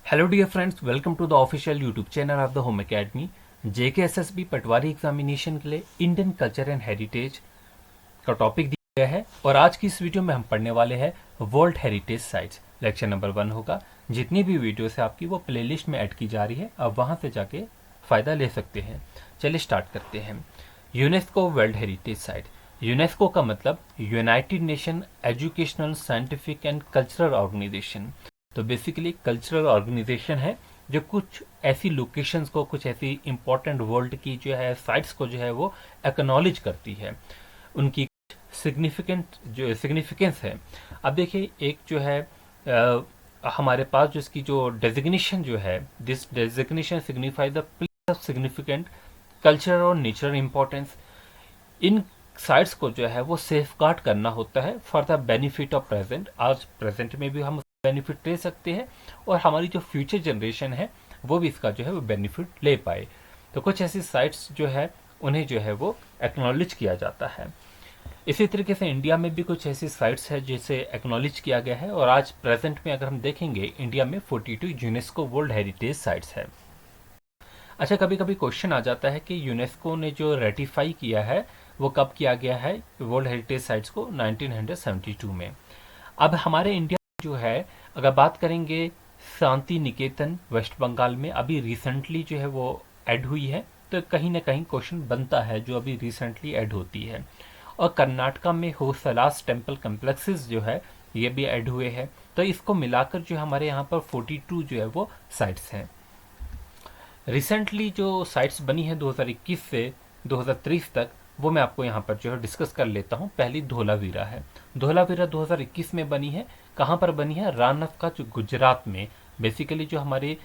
Hello dear friends, welcome to the official YouTube channel of the home academy. JKSSB patwari examination के लिए Indian culture and heritage का topic दिया गया है और आज की इस वीडियो में हम पढ़ने वाले हैं world heritage sites. Lecture number 1 होगा। जितनी भी वीडियोस है आपकी वो प्लेलिस्ट में ऐड की जा रही है, आप वहां से जाके फ़ायदा ले सकते हैं। चलिए स्टार्ट करते हैं। UNESCO world heritage site. UNESCO का मतलब united nation educational, scientific and cultural organization. तो बेसिकली कल्चरल ऑर्गेनाइजेशन है जो कुछ ऐसी लोकेशंस को, कुछ ऐसी इंपॉर्टेंट वर्ल्ड की जो है साइट्स को जो है वो एक्नॉलेज करती है, उनकी सिग्निफिकेंस है। अब देखिए, एक जो है हमारे पास जो इसकी जो डेजिग्नेशन जो है, this designation signify the place of significant culture और नेचुरल इंपॉर्टेंस। इन साइट्स को जो है वो सेफ गार्ड करना होता है for the benefit of present. आज प्रेजेंट में भी हम बेनिफिट ले सकते हैं और हमारी जो फ्यूचर जनरेशन है वो भी इसका जो है वो बेनिफिट ले पाए। तो कुछ ऐसी साइट्स जो है उन्हें जो है वो एक्नॉलेज किया जाता है। इसी तरीके से इंडिया में भी कुछ ऐसी साइट्स है जिसे एक्नॉलेज किया गया है और आज प्रेजेंट में अगर हम देखेंगे इंडिया में 42 यूनेस्को वर्ल्ड हेरिटेज साइट्स है। अच्छा, कभी कभी क्वेश्चन आ जाता है कि यूनेस्को ने जो रेटिफाई किया है वो कब किया गया है वर्ल्ड हेरिटेज साइट्स को? 1972 में। अब हमारे इंडिया जो है, अगर बात करेंगे, शांति निकेतन वेस्ट बंगाल में अभी रिसेंटली जो है वो ऐड हुई है, तो कहीं ना कहीं क्वेश्चन बनता है जो अभी रिसेंटली ऐड होती है। और कर्नाटका में होसलास टेम्पल कम्प्लेक्सेस जो है ये भी ऐड हुए हैं। तो इसको मिलाकर जो हमारे यहाँ पर 42 जो है वो साइट्स हैं। रिसेंटली जो साइट्स बनी है 2021 से 2023 तक, वो मैं आपको यहाँ पर जो है डिस्कस कर लेता हूँ। पहली धोलावीरा है। धोलावीरा 2021 में बनी है। कहाँ पर बनी है? रान ऑफ कच्छ, गुजरात में। बेसिकली जो हमारे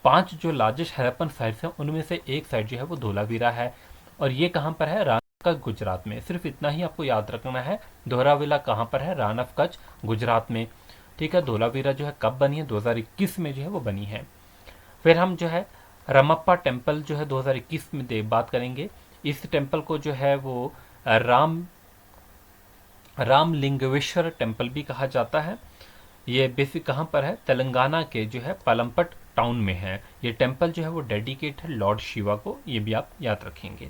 5 जो लार्जेस्ट हड़प्पन साइट्स हैं उनमें से एक साइट जो है वो धोलावीरा है। और ये कहाँ पर है? रान ऑफ कच्छ, गुजरात में। सिर्फ इतना ही आपको याद रखना है। धोलावीरा कहाँ पर है? रान ऑफ कच्छ, गुजरात में। ठीक है। धोलावीरा जो है कब बनी है? 2021 में जो है वो बनी है। फिर हम जो है रमप्पा टेम्पल जो है 2021 में बात करेंगे। इस टेम्पल को जो है वो रामलिंगेश्वर टेम्पल भी कहा जाता है। ये बेसिक कहाँ पर है? तेलंगाना के जो है पलम्पट टाउन में है। ये टेम्पल जो है वो डेडिकेट है लॉर्ड शिवा को, ये भी आप याद रखेंगे।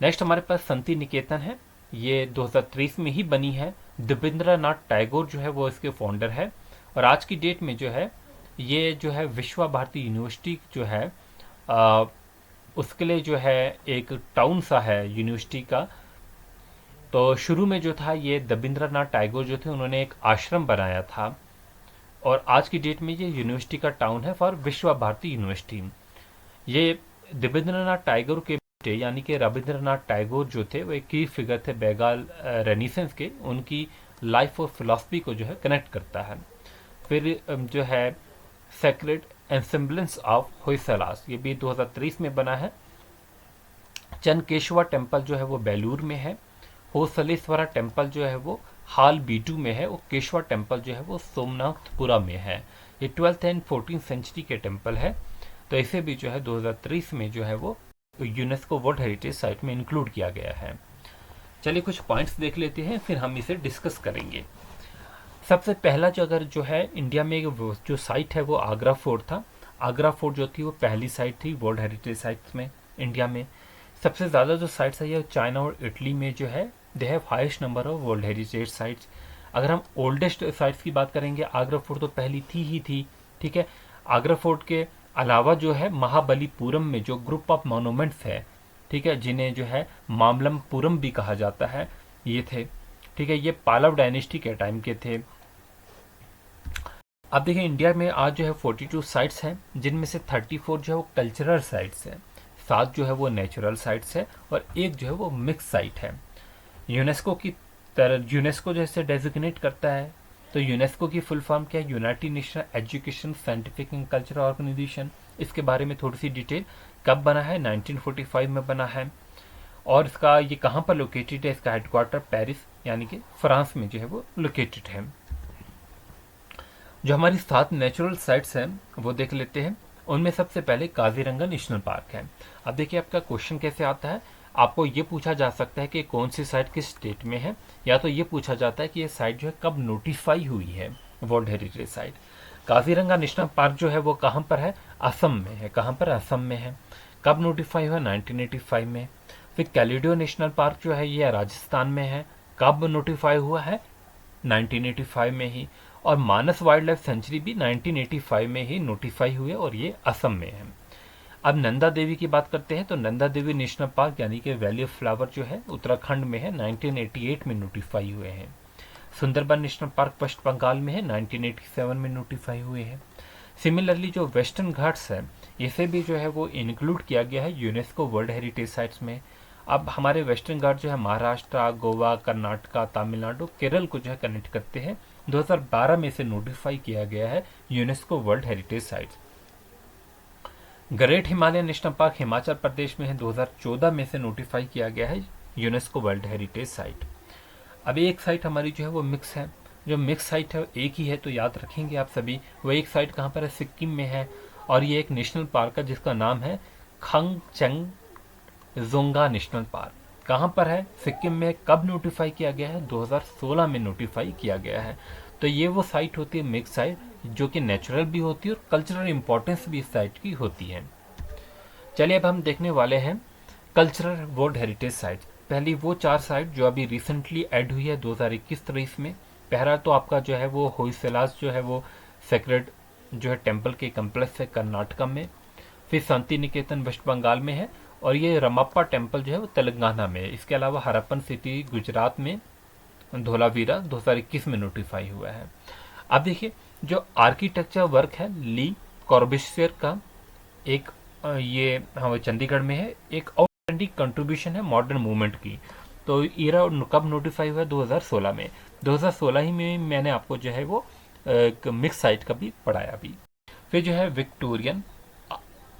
नेक्स्ट हमारे पास शांति निकेतन है। ये 2023 में ही बनी है। देवेंद्रनाथ टैगोर जो है वो इसके फाउंडर है। और आज की डेट में जो है ये जो है विश्वा भारती यूनिवर्सिटी जो है उसके लिए जो है एक टाउन सा है यूनिवर्सिटी का। तो शुरू में जो था ये देवेंद्रनाथ टैगोर जो थे उन्होंने एक आश्रम बनाया था और आज की डेट में ये यूनिवर्सिटी का टाउन है फॉर विश्वा भारती यूनिवर्सिटी। ये देवेंद्रनाथ टैगोर के बेटे यानी कि रविंद्रनाथ टैगोर जो थे वो एक की फिगर थे बंगाल रेनिसेंस के। उनकी लाइफ और फिलॉसफी को जो है कनेक्ट करता है। फिर जो है सेक्रेड एंसेम्बलेंस ऑफ होयसलास, ये भी 2023 में बना है। चनकेश्वर टेम्पल जो है वो बेलूर में है। होसलेश्वरा टेम्पल जो है वो हाल बीटू में है। और केशवा टेम्पल जो है वो सोमनाथपुरा में है। ये 12th एंड 14th सेंचुरी के टेम्पल है। तो इसे भी जो है 2023 में जो है वो यूनेस्को वर्ल्ड हेरिटेज साइट में इंक्लूड किया गया है। चलिए कुछ पॉइंट्स देख लेते हैं, फिर हम इसे डिस्कस करेंगे। सबसे पहला जो अगर जो है इंडिया में जो साइट है वो आगरा फोर्ट था। आगरा फोर्ट जो थी वो पहली साइट थी वर्ल्ड हेरिटेज साइट्स में इंडिया में। सबसे ज़्यादा जो साइट्स है ये चाइना और इटली में जो है they have highest number of world heritage sites. अगर हम ओल्डेस्ट साइट्स की बात करेंगे, आगरा फोर्ट तो पहली थी ही थी। ठीक है। आगरा फोर्ट के अलावा जो है महाबलीपुरम में जो ग्रुप ऑफ मोनूमेंट्स है, ठीक है, जिन्हें जो है मामल्लपुरम भी कहा जाता है, ये थे। ठीक है। ये पालव डायनेस्टी के टाइम के थे। अब देखिए इंडिया में आज जो है 42 साइट्स हैं, जिनमें से 34 जो है वो कल्चरल साइट्स हैं, 7 जो है वो नेचुरल साइट्स है और एक जो है वो मिक्स साइट है। यूनेस्को की तरह यूनेस्को जैसे डेजिग्नेट करता है। तो यूनेस्को की फुल फॉर्म क्या है? United nation education, scientific and cultural organization. इसके बारे में थोड़ी सी डिटेल, कब बना है? 1945 में बना है। और इसका ये कहाँ पर लोकेटेड है? इसका हेडक्वार्टर पेरिस यानी कि फ्रांस में जो है वो लोकेटेड है। जो हमारी 7 नेचुरल साइट्स हैं वो देख लेते हैं। उनमें सबसे पहले काजीरंगा नेशनल पार्क है। अब देखिए आपका क्वेश्चन कैसे आता है। आपको ये पूछा जा सकता है कि कौन सी साइट किस स्टेट में है, या तो ये पूछा जाता है कि ये साइट जो है कब नोटिफाई हुई है world heritage site. Kaziranga national park जो है वो कहाँ पर है? असम में है। कहाँ पर? असम में है। कब नोटिफाई हुआ? 1985 में। फिर कैलिडो नेशनल पार्क जो है ये राजस्थान में है। कब नोटिफाई हुआ है? 1985 में ही। और मानस वाइल्ड लाइफ सेंचुरी भी 1985 में ही नोटिफाई हुए और ये असम में है। अब नंदा देवी की बात करते हैं तो नंदा देवी नेशनल पार्क यानी कि वैली ऑफ फ्लावर जो है उत्तराखंड में है, 1988 में नोटिफाई हुए हैं। Sundarban national park West Bengal में है, 1987 में नोटिफाई हुए हैं। सिमिलरली जो वेस्टर्न घाट्स है इसे भी जो है वो इंक्लूड किया गया है यूनेस्को वर्ल्ड हेरिटेज साइट्स में। अब हमारे वेस्टर्न घाट जो है महाराष्ट्र, गोवा, कर्नाटका, तमिलनाडु, केरल को जो है कनेक्ट करते हैं। 2012 में इसे नोटिफाई किया गया है UNESCO world heritage sites. Great Himalaya national park Himachal Pradesh में है, 2014 में से नोटिफाई किया गया है यूनेस्को वर्ल्ड हेरिटेज साइट। अभी एक साइट हमारी जो है वो मिक्स है। जो मिक्स साइट है एक ही है तो याद रखेंगे आप सभी। वो एक साइट कहाँ पर है? सिक्किम में है और ये एक नेशनल पार्क है जिसका नाम है खंगचेंगजोंगा नेशनल पार्क। कहाँ पर है? सिक्किम में। कब नोटिफाई किया गया है? 2016 में नोटिफाई किया गया है। तो ये वो साइट होती है मिक्स साइट जो कि नेचुरल भी होती है और कल्चरल इंपॉर्टेंस भी इस साइट की होती है। चलिए अब हम देखने वाले हैं कल्चरल वर्ल्ड हेरिटेज साइट। पहली वो 4 साइट जो अभी रिसेंटली ऐड हुई है 2021-23 में। पहला तो आपका जो है वो होयसलास जो है वो सेक्रेड जो है टेम्पल के कम्प्लेक्स है कर्नाटका में। फिर शांति निकेतन वेस्ट बंगाल में है और ये रमप्पा टेम्पल जो है वो तेलंगाना में है। इसके अलावा हरप्पन सिटी गुजरात में, धोलावीरा 2021 में नोटिफाई हुआ है। अब देखिए जो आर्किटेक्चर वर्क है ली कॉर्बेसियर का एक ये हाँ चंडीगढ़ में है, एक आउटस्टैंडिंग कंट्रीब्यूशन है मॉडर्न मूवमेंट की। तो ईरा कब नोटिफाई हुआ है? 2016 में। 2016 ही में मैंने आपको जो है वो एक मिक्स साइट का भी पढ़ाया अभी। फिर जो है Victorian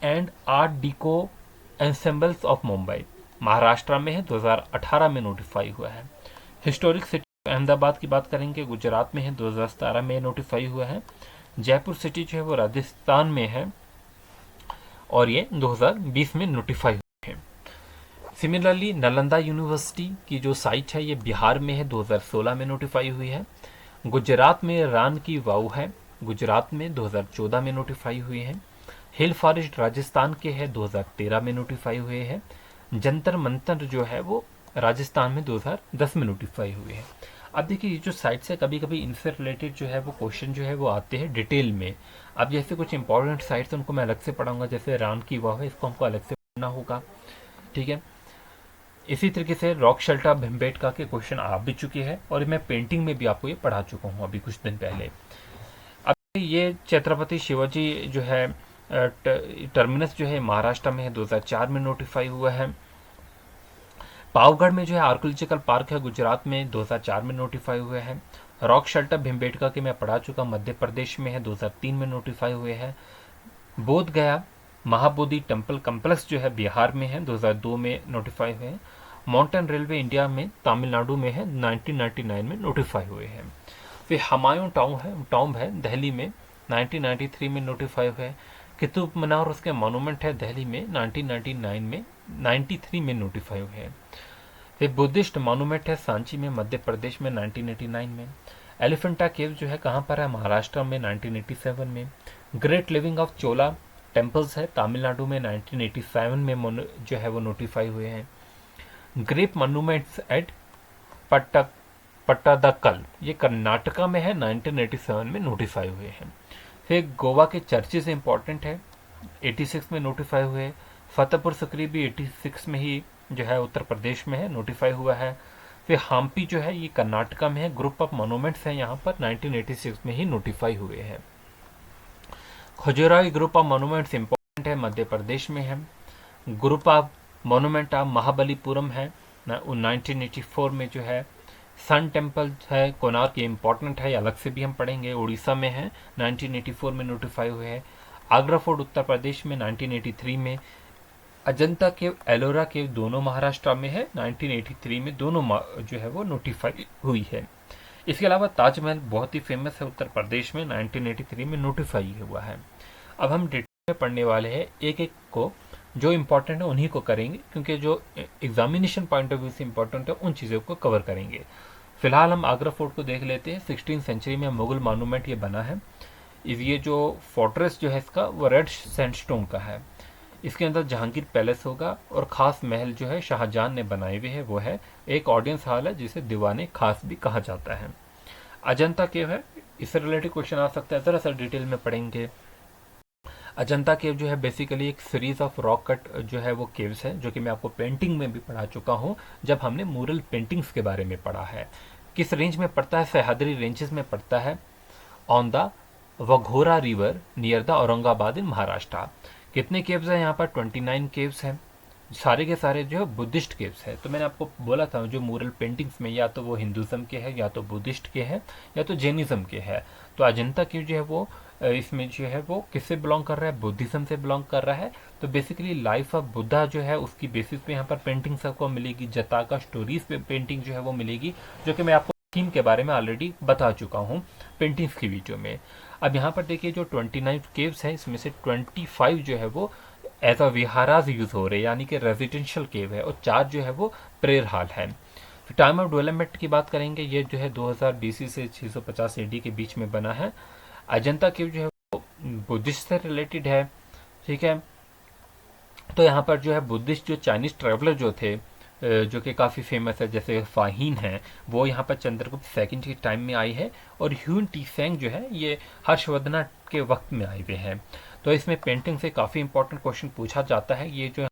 and art deco ensembles of Mumbai Maharashtra में है, 2018 में नोटिफाई हुआ है। हिस्टोरिक सिटी अहमदाबाद की बात करेंगे, गुजरात में है, 2017 में नोटिफाई हुआ है। जयपुर सिटी जो है वो राजस्थान में है और ये 2020 में नोटिफाई हुए हैं। सिमिलरली नालंदा यूनिवर्सिटी की जो साइट है ये बिहार में है, 2016 में नोटिफाई हुई है। गुजरात में रान की वाव है, गुजरात में 2014 में नोटिफाई हुई है। हिल फॉरेस्ट राजस्थान के है, 2013 में नोटिफाई हुए हैं। जंतर मंतर जो है वो राजस्थान में 2010 में नोटिफाई हुए हैं। अब देखिए ये जो साइट्स है कभी कभी इनसे रिलेटेड जो है वो क्वेश्चन जो है वो आते हैं डिटेल में। अब जैसे कुछ इंपॉर्टेंट साइट्स उनको मैं अलग से पढ़ाऊंगा, जैसे रान की वाव है इसको हमको अलग से पढ़ना होगा, ठीक है। इसी तरीके से रॉक शेल्टर भिम्बेटका के क्वेश्चन आ भी चुके हैं और मैं पेंटिंग में भी आपको ये पढ़ा चुका हूँ अभी कुछ दिन पहले। अब ये छत्रपति शिवाजी जो है टर्मिनस जो है महाराष्ट्र में है, 2004 में नोटिफाई हुआ है। पावगढ़ में जो है आर्कोलॉजिकल पार्क है गुजरात में, 2004 में नोटिफाई हुए हैं। रॉक शेल्टर भिम्बेटका के मैं पढ़ा चुका, मध्य प्रदेश में है, 2003 में नोटिफाई हुए हैं। बोध गया महाबोधि टेम्पल कम्प्लेक्स जो है बिहार में है, 2002 में नोटिफाई हुए हैं। माउंटेन रेलवे इंडिया में तमिलनाडु में है, 1999 में नोटिफाई हुए हैं। फिर हमायूं टॉम्ब है दिल्ली में, 1993 में नोटिफाई हुए हैं। कुतुब मीनार उसके मॉन्यूमेंट है दिल्ली में, 1993 में नोटिफाई हुए हैं। फिर बुद्धिस्ट मॉन्यूमेंट है सांची में मध्य प्रदेश में, 1989 में। एलिफेंटा केव जो है कहाँ पर है? महाराष्ट्र में, 1987 में। Great living of Chola temples है तमिलनाडु में, 1987 में जो है वो नोटिफाई हुए हैं। ग्रेप मॉन्यूमेंट्स एट पट्टादकल ये कर्नाटका में है, 1987 में नोटिफाई हुए हैं। फिर गोवा के चर्चेज इंपॉर्टेंट है, 86 में नोटिफाई हुए। फतेहपुर सिकरी भी 86 में ही जो है उत्तर प्रदेश में है, नोटिफाई हुआ है। फिर हम्पी जो है ये कर्नाटका में है, ग्रुप ऑफ मॉन्यूमेंट्स हैं यहाँ पर, 1986 में ही नोटिफाई हुए हैं। Khajuraho group of monuments important है, मध्य प्रदेश में है। Group of monument of Mahabalipuram है, 1984 में जो है। सन टेम्पल है कोणार्क, ये इंपॉर्टेंट है, अलग से भी हम पढ़ेंगे, उड़ीसा में है, 1984 में नोटिफाई हुए हैं। आगरा फोर्ट उत्तर प्रदेश में, 1983 में। अजंता केव, एलोरा केव दोनों महाराष्ट्र में है, 1983 में दोनों जो है वो नोटिफाई हुई है। इसके अलावा ताजमहल बहुत ही फेमस है उत्तर प्रदेश में, 1983 में नोटिफाई हुआ है। अब हम डिटेल में पढ़ने वाले हैं, एक एक को जो इम्पोर्टेंट है उन्हीं को करेंगे, क्योंकि जो एग्जामिनेशन पॉइंट ऑफ व्यू से इम्पोर्टेंट है उन चीज़ों को कवर करेंगे। फिलहाल हम आगरा फोर्ट को देख लेते हैं। 16वीं सेंचुरी में मुगल मॉन्यूमेंट ये बना है। ये जो फोर्ट्रेस जो है इसका वो रेड सैंडस्टोन का है। इसके अंदर जहांगीर पैलेस होगा और ख़ास महल जो है शाहजहां ने बनाए हुए है वो है। एक ऑडियंस हॉल है जिसे दीवाने खास भी कहा जाता है। अजंता केव है, इससे रिलेटेड क्वेश्चन आ सकता है, ज़रा सा डिटेल में पढ़ेंगे। अजंता केव जो है बेसिकली एक सीरीज ऑफ रॉक कट जो है वो केव्स है, जो कि मैं आपको पेंटिंग में भी पढ़ा चुका हूँ जब हमने मूरल पेंटिंग्स के बारे में पढ़ा है। किस रेंज में पड़ता है? सह्याद्री रेंजेस में पड़ता है, on the Waghora river near the Aurangabad in Maharashtra. कितने केव्स हैं यहाँ पर? 29 केव्स हैं। सारे के सारे जो है बुद्धिस्ट केव्स है। तो मैंने आपको बोला था जो मूरल पेंटिंग्स में या तो वो हिंदुज़म के हैं, या तो बुद्धिस्ट के हैं, या तो जैनिज़्म के हैं। तो अजंता केव जो है वो इसमें जो है वो किससे बिलोंग कर रहा है? बुद्धिज़्म से बिलोंग कर रहा है। तो बेसिकली लाइफ ऑफ बुद्धा जो है उसकी बेसिस पे यहाँ पर पेंटिंग्स आपको मिलेगी। जताका स्टोरीज पे पेंटिंग जो है वो मिलेगी, जो कि मैं आपको थीम के बारे में ऑलरेडी बता चुका हूँ पेंटिंग्स की वीडियो में। अब यहाँ पर देखिए जो 29 केव्स हैं इसमें से 25 जो है वो एज अ विहाराज यूज हो रहे हैं, यानी कि रेजिडेंशियल केव है, और 4 जो है वो प्रेयर हॉल है। टाइम ऑफ डेवलपमेंट की बात करेंगे, ये जो है 2000 BC से 650 AD के बीच में बना है। अजंता केव जो है वो बुद्धिस्ट से रिलेटेड है, ठीक है। तो यहाँ पर जो है बुद्धिस्ट जो चाइनीज ट्रेवलर जो थे जो कि काफ़ी फेमस है, जैसे फाहीन है, वो यहाँ पर चंद्रगुप्त सेकंड के टाइम में आई है। और ह्यून टीसेंग जो है ये हर्षवर्धन के वक्त में आए हुए हैं। तो इसमें पेंटिंग से काफ़ी इंपॉर्टेंट क्वेश्चन पूछा जाता है। ये जो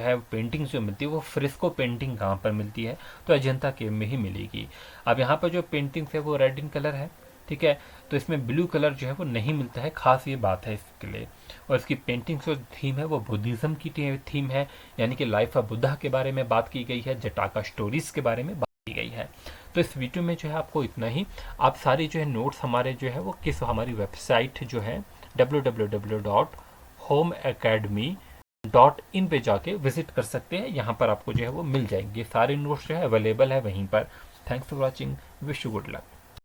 है पेंटिंग जो मिलती है वो फ्रिस्को पेंटिंग कहाँ पर मिलती है? तो अजंता केव में ही मिलेगी। अब यहाँ पर जो पेंटिंग्स है वो रेड इन कलर है, ठीक है। तो इसमें ब्लू कलर जो है वो नहीं मिलता है, खास ये बात है इसके लिए। और इसकी पेंटिंग्स जो थीम है वो बुद्धिज्म की थीम है, यानी कि लाइफ ऑफ बुद्धा के बारे में बात की गई है, जटाका स्टोरीज के बारे में बात की गई है। तो इस वीडियो में जो है आपको इतना ही। आप सारी जो है नोट्स हमारे जो है वो किस हमारी वेबसाइट जो है www.homeacademy.in पे जाके विजिट कर सकते हैं। यहाँ पर आपको जो है वो मिल जाएंगे, सारे नोट्स जो है अवेलेबल है वहीं पर। Thanks for watching, wish you good luck.